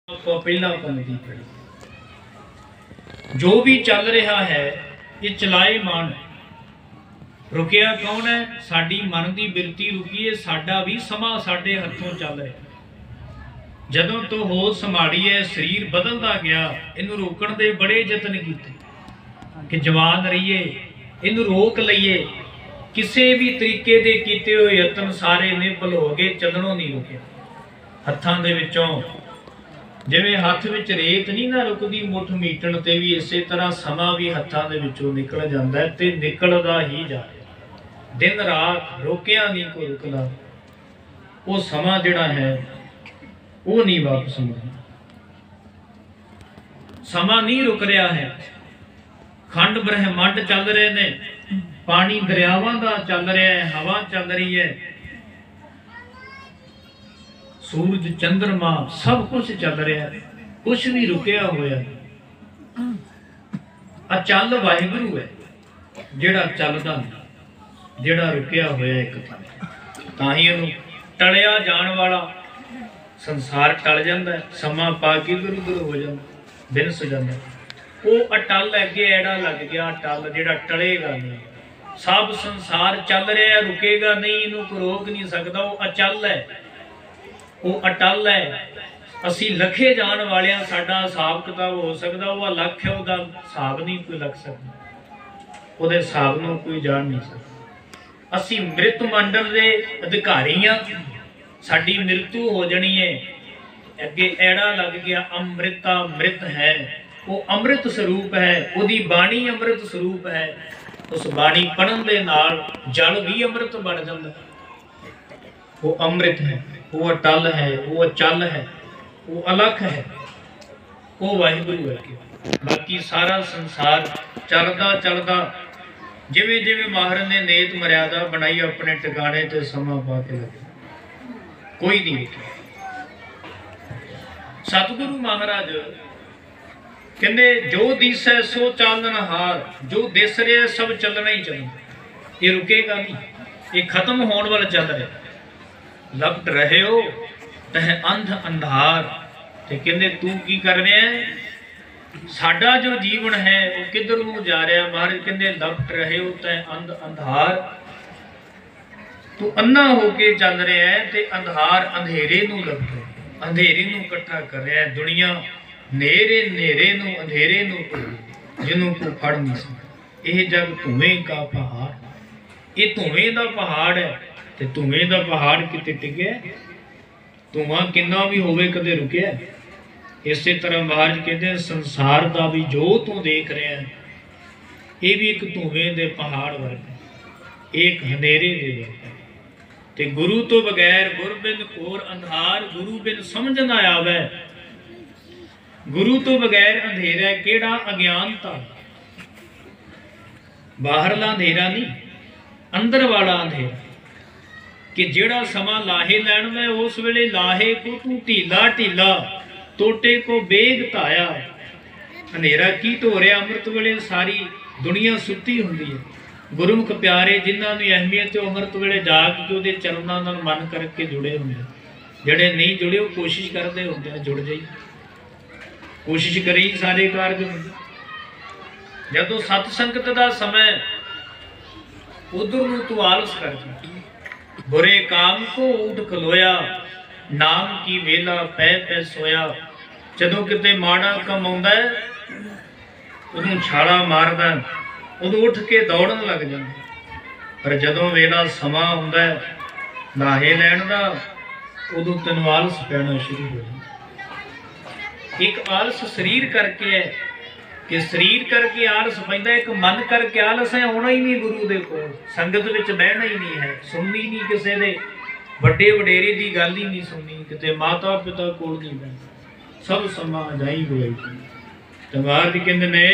पहला पंक्ति पढ़ी। जो भी चल रहा है ये चलाएमान है। रुकिया कौन है? साडी मन की बिरती रुकी है। साडा भी समा साडे हथों चल रहा। जदों तो होश संभाली है, शरीर बदलता गया। इनू रोकण दे बड़े यतन कीते कि जवान रहिए, इनू रोक लईए। किसी भी तरीके दे कीते हुए यतन सारे निफल हो गए, चलणों नहीं रुकिया। हत्थां दे विचों जिवें हत्थ विच रेत नहीं ना रुकदी मुठ मीटण ते भी इसे तरह समा भी हत्थां दे विचों निकल जांदा है ते निकलदा ही जा रहा। दिन रात रोकिया नहीं कोई रुकदा। वो समा जिहड़ा है वो नहीं वापस मुड़दा। समा नहीं रुक रहा है। खंड ब्रह्मंड चल रहे ने, पानी दरियावां दा चल रहा है, हवा चल रही है, सूरज चंद्रमा सब कुछ चल रहा है, कुछ भी रुकिया होया। अचल वाहिगुरु है जिहड़ा चलदा नहीं, जिहड़ा रुकिया होया एक पासे। तां ही इहनूं टलिया जाण वाला संसार टल जांदा है, समा पा के इधर उधर हो जांदा, बिनस जांदा। वो अटल अगे एड़ा लग गया, अटल जिहड़ा टलेगा नहीं। सब संसार चल रहा है, रुकेगा नहीं, इहनूं कोई रोक नहीं सकदा। वो अचल है, वो अटल है। असी लखे जान वाले साडा हिसाब किताब हो सकता, वो लख है, उसका हिसाब नहीं कोई लग सकता, उसदे हिसाब नूं कोई जान नहीं सकता। असी मृत मंडल के अधिकारी हाँ, साडी मृत्यु हो जानी है। अगे एड़ा लग गया, अमृता मृत है। वो अमृत स्वरूप है, उसकी बाणी अमृत स्वरूप है। उस बाणी पढ़न दे नाल जल भी अमृत बन जाता। वो अमृत है, वो अटल है, वो अचल है, वो अलख है, वो वाहिगुरु है। बाकी सारा संसार चलता चलता जिवें जिवें महाराज ने नेत मर्यादा बनाई अपने टिकाने ते समा पा के लगे, कोई नहीं रुके। सतगुरु महाराज कहते जो दिसै सो चालन हार। जो दिस रहा सब चलना ही चलना, ये रुकेगा नहीं, ये खत्म होने वाला चल रहा। लपट रहे हो तह अंध अंधार। ते कहते तू की कर रहा है? साडा जो जीवन है वो किधर नूं जा रहा? महाराज कहते लपट रहे हो तह अंध अंधार। तू अन्ना होके चल रहा है ते अंधार अंधेरे नूं लपट, अंधेरे नूं इकट्ठा कर रहा है। दुनिया नेरे नेरे नूं अंधेरे नूं जिन्हों को फड़ नहीं सकता। यह जग धुएं का पहाड़, ये धुएं का पहाड़ है। ते धुएं का पहाड़ किते टिके? धुआं किन्ना भी होवे कदे रुके? इस तरह महाराज कहते हैं संसार का भी जो तू देख रहा है ये भी एक धुएं दे पहाड़ वर्गा, एक हनेरे दे वर्गा। ते गुरु तो बगैर गुर बिन घोर अंधार। गुरु बिन समझ ना आवे, गुरु तो बगैर अंधेरा केड़ा अज्ञानता। बाहरला अंधेरा नहीं, अंदर वाला अंधेरा। कि जेड़ा समा लाहे लैन में उस वेले लाहे को तू ढीला ढीला टोटे को बेग धाया। अंधेरा की धो रहा? अमृत वेले सारी दुनिया सुती हुंदी है। गुरुमुख प्यारे जिन्हां दी अहमियत अमृत वेले जाग के उहदे चरनां नाल मन करके जुड़े हुंदे। जेड़े नहीं जुड़े वो कोशिश करते होंदे जुड़ जाई, कोशिश करी सारे कारज। जदों सत संगत का समय उधर नूं तू आलस कर बुरे काम को उठ खलोया। नाम की वेला पै पै सोया। जदों किते माड़ा कम आउंदा है उहनूं छाला मारदा, उदों उठ के दौड़न लग जांदा। पर जदों वेला समा आउंदा है लाहे लैण दा, उदों तैनूं आलस पैना शुरू हो जांदा। एक आलस शरीर करके है कि शरीर करके आलस पैंदा, एक मन करके आलस है। आउणा ही नहीं गुरु दे कोल, संगत विच बहना ही नहीं है, सुननी नहीं किसी दे वड्डे वडेरे की गल ही नहीं सुननी, किते माता पिता कोल नहीं बहना, सब समा जाई बुलाई। ते महाराज कहंदे ने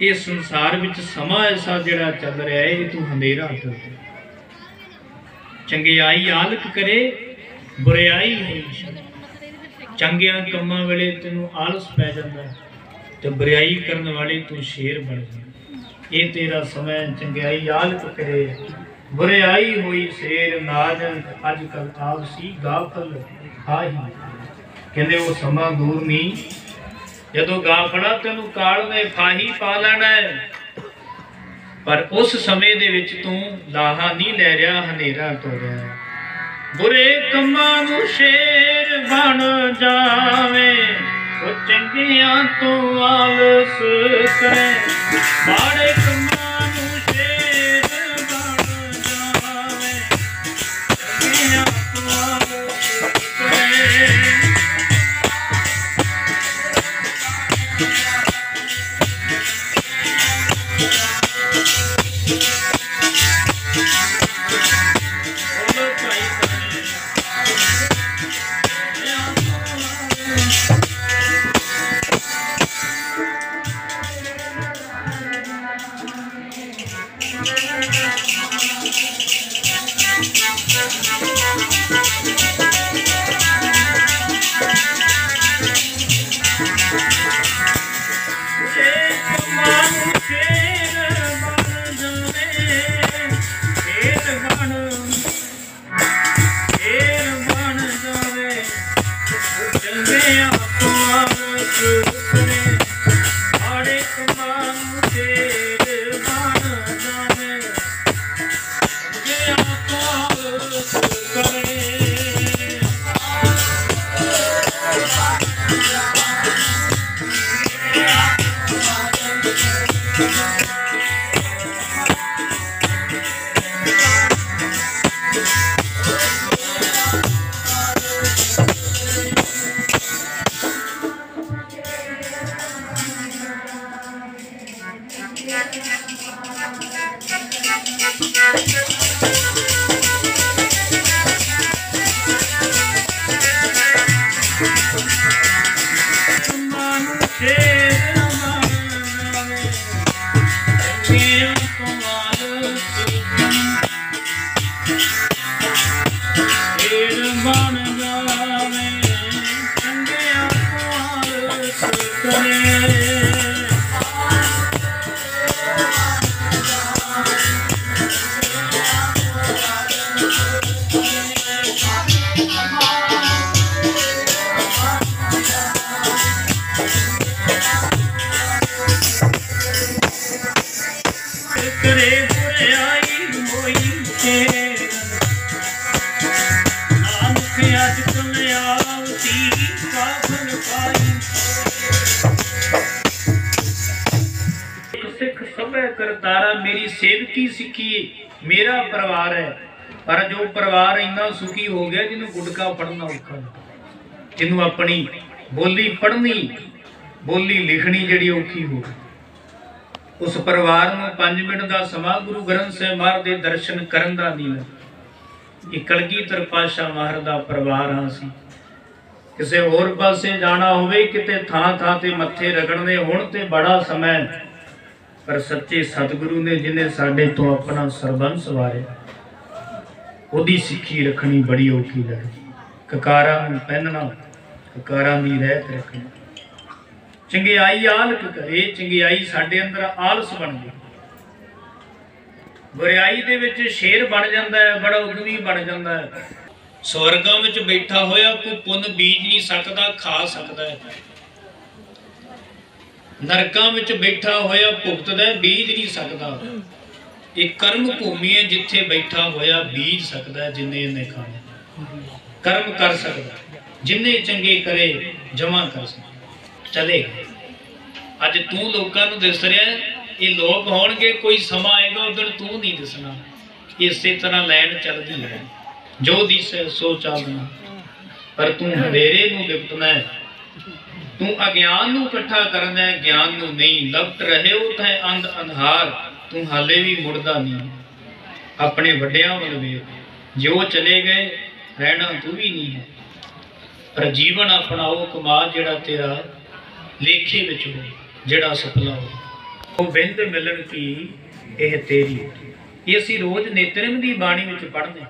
इस संसार विच समा ऐसा जिहड़ा चल रहा है ये तू हनेरा कर। चंगियाई आलक करे बुरियाई होई। चंगिया कम्मां वेले तैनूं आलस पै जांदा ते बुरियाई करन वाले तू शेर बन जांदा। ये तेरा समय चंगियाई आलक करे बुरियाई हुई शेर। नाज अजकल आपसी गाफल खाही। कहते वो समा दूर नहीं, जदों गा फड़ा तेनू काल ने फाही पा लेना है, पर उस समय दे विच तू लाहा नहीं ले रहा, हनेरा टोरिया। बुरे कमां नूं शेर बन जावे, वो चंगियां तो आलस करे। माड़े कमां नूं शेर बन जावे, चंगियां तो आलस करे। करतारा मेरी सेवकी सीखी मेरा परिवार है, पर जो परिवार इन्ना सुखी हो गया जिन्हों गुटका पढ़ना औखा, जिन्हों अपनी बोली पढ़नी बोली लिखनी जिहड़ी औखी हो, उस परिवार में 5 मिनट का समा गुरु ग्रंथ साहिब महाराज के दर्शन करन दा नहीं लगा। कलगीधर पातशाह महाराज का परिवार हाँ सी, किसी होर पासे जाना होवे किते थां थां ते मत्थे रगड़ने होण ते बड़ा समय, पर सच्चे सतगुरु ने जिन्हें साडे तो अपना सरबंस वारे ओदी सिक्खी रखनी बड़ी औखी लगदी। ककारा नूं पहनना, ककारा दी रहत रखनी, चंगियाई आलक करे, चंगियाई साडे अंदर आलस बन गई, बुराई दे विच शेर बन जांदा है, बड़ा उद्यमी बन जांदा है। स्वर्गां विच बैठा होया कोई पुन बीज नहीं सकदा, खा सकदा है। नरकां विच बैठा होया भुगतदा बीज नहीं सकदा। एक कर्म भूमि है जिथे बैठा होया बीज सकदा, जिन्ने इन्ने खाने कर्म कर सकदा, जिन्ने चंगे करे जमा कर सकदा। चले अज तू लोकां नूं दिस रिहा, ये लोग होणगे, कोई समा आएगा उधर तू नहीं दिसना। इस तरह लैन चलदी है, जो दिसे सो चालना, पर तू अंधेरे नूं लिपटना है, तू अज्ञान नूं इकट्ठा करना है, ज्ञान नूं नहीं। लपट रहे हो तैं अंध अंधार, तू हाले भी मुड़दा नहीं। अपने वड्डियां वल वेख, जो चले गए रहना तू भी नहीं है, पर जीवन अपना वो कमा जिहड़ा तेरा लेखे विच हो, जिहड़ा सफला हो। वो बिंद मिलन की यह तेरी, ये असीं रोज़ नेतरम की बाणी विच पढ़ने।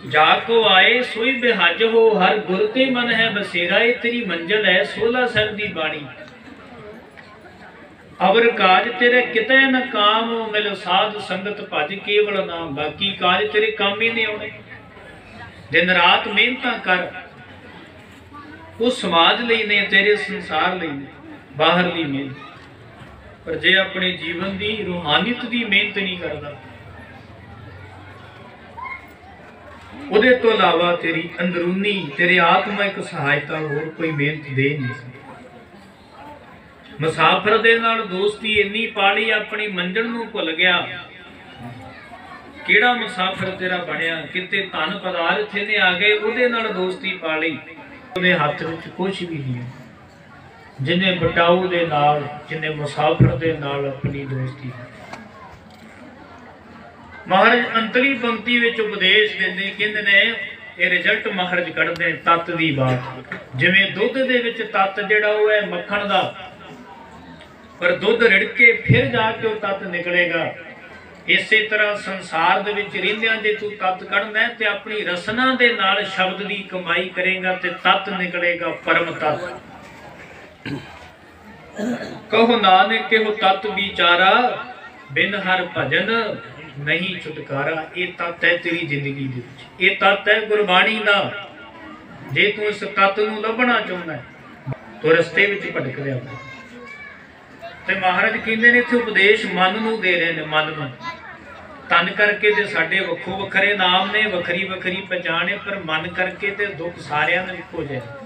जाको आए सोई बेहज हो, हर गुर ते मन है बसेरा, ये तेरी मंजिल है 16 साहिब की बाणी। अवर काज तेरे किते न काम, मिल साध संगत भज केवल नाम। बाकी काज तेरे काम ही नहीं आने, दिन रात मेहनत कर, वो समाज ਲਈ ने, तेरे संसार ਲਈ ने, बाहरली मेहनत। पर जे अपने जीवन की रूहानियत की मेहनत नहीं करता, ਉਹਦੇ ਤੋਂ ਇਲਾਵਾ तेरी अंदरूनी तेरे आत्मिक सहायता होर कोई मेहनत दे नहीं सकती। मुसाफिर दे नाल दोस्ती इन्नी पाली, अपनी मंजिल नूं भुल गया। ਕਿਹੜਾ मुसाफिर तेरा बनया, किते धन पदार्थ ने आ गए, ਉਹਦੇ ਨਾਲ दोस्ती पा ਲਈ, ਉਹਦੇ ਹੱਥ ਵਿੱਚ ਕੁਝ ਵੀ नहीं है। जिन्हें बटाऊ दे नाल, जिन्हें मुसाफिर दे नाल अपनी दोस्ती। महाराज अंतली पंक्ति विच उपदेश देंदे, कहंदे ने ਇਹ रिजल्ट महाराज कढ़दे तत्त दी बात। जिवें दुध दे विच तत्त जिहड़ा ਉਹ है मक्खण दा, पर दुध रिड़के फिर जाके ਉਹ तत्त निकलेगा। इसे तरह संसार दे विच रहिंदिआं जे तू तत्त कढ़ना है ते अपनी रसना दे नाल शब्द दी कमाई करेगा ते तत्त निकलेगा परम तत्त। कहो नानक केहो तत्त विचारा, बिन हर भजन नहीं छुटकारा। ये तत्त है तेरी जिंदगी दे विच, ये तत्त है गुरबाणी दा। जे तू इस तत्त नूं लभना चाहुंदा है तो रस्ते विच भटक रिहा है। ते महाराज कहंदे ने इत्थे उपदेश मन नूं दे रहे ने, मन नूं। तन करके ते साडे वखो वखरे नाम ने, वखरी वखरी पहचान है, पर मन करके ते दुख सारियां नूं इक्को जिहा।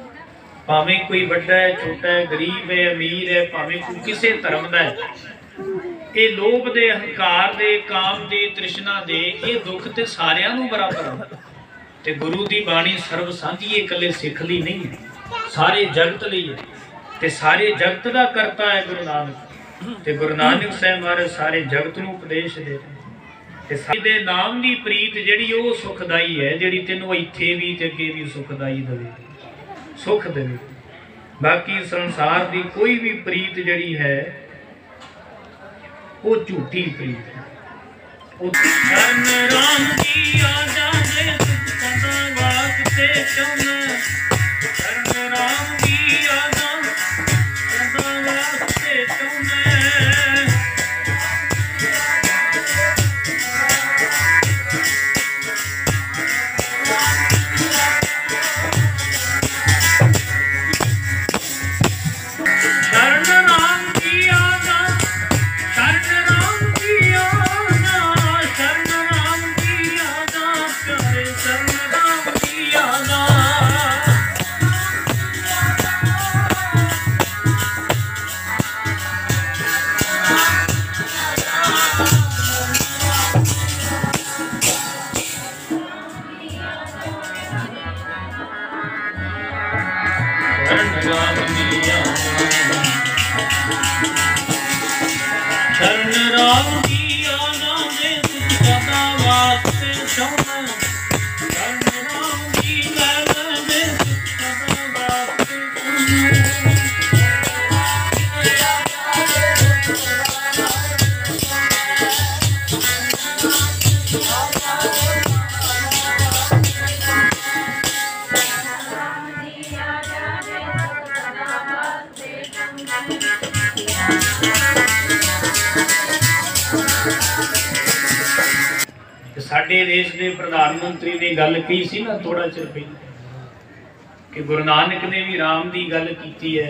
भावें कोई वड्डा है, छोटा है, गरीब है, अमीर है, भावें कोई किसे धर्म दा है, ये लोभ दे, हंकार दे, काम दे, तृष्णा दे, ये दुख ते सारियां नूं बराबर है। ते गुरु दी बाणी सर्व सांझी है, इकल्ले सिख लई नहीं है, सारे जगत लई है। ते सारे जगत दा करता है गुरु नानक। ते गुरु नानक साहिब महाराज सारे जगत नूं उपदेश दे रहे। ते साडे नाम दी प्रीत जिहड़ी ਉਹ सुखदाई है, जिहड़ी तैनूं ਇੱਥੇ भी ते ਅੱਗੇ भी सुखदाई देवे, सुख देवे। बाकी संसार दी कोई भी प्रीत जिहड़ी है वो झूठी प्रीत है। शरण राम की आजा दे सदा वास्ते चौन, शरण राम की आजा सदा वास्ते चौन। साडे देश के प्रधानमंत्री ने गल की सी ना थोड़ा चिर पहले कि गुरु नानक ने भी राम की गल की है,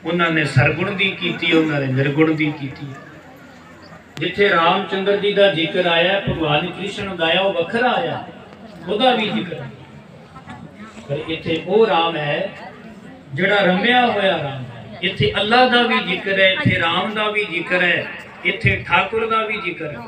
उन्होंने सरगुण की की, उन्होंने निर्गुण की की। जिथे रामचंद्र जी का जिक्र आया, भगवान कृष्ण का आया, वो वखरा आया, उसका भी जिक्र है। पर इत्थे वो राम है जिहड़ा रमया होया राम है। इत्थे अल्लाह का भी जिक्र है, इत्थे राम का भी जिक्र है, इत्थे ठाकुर का भी जिक्र है।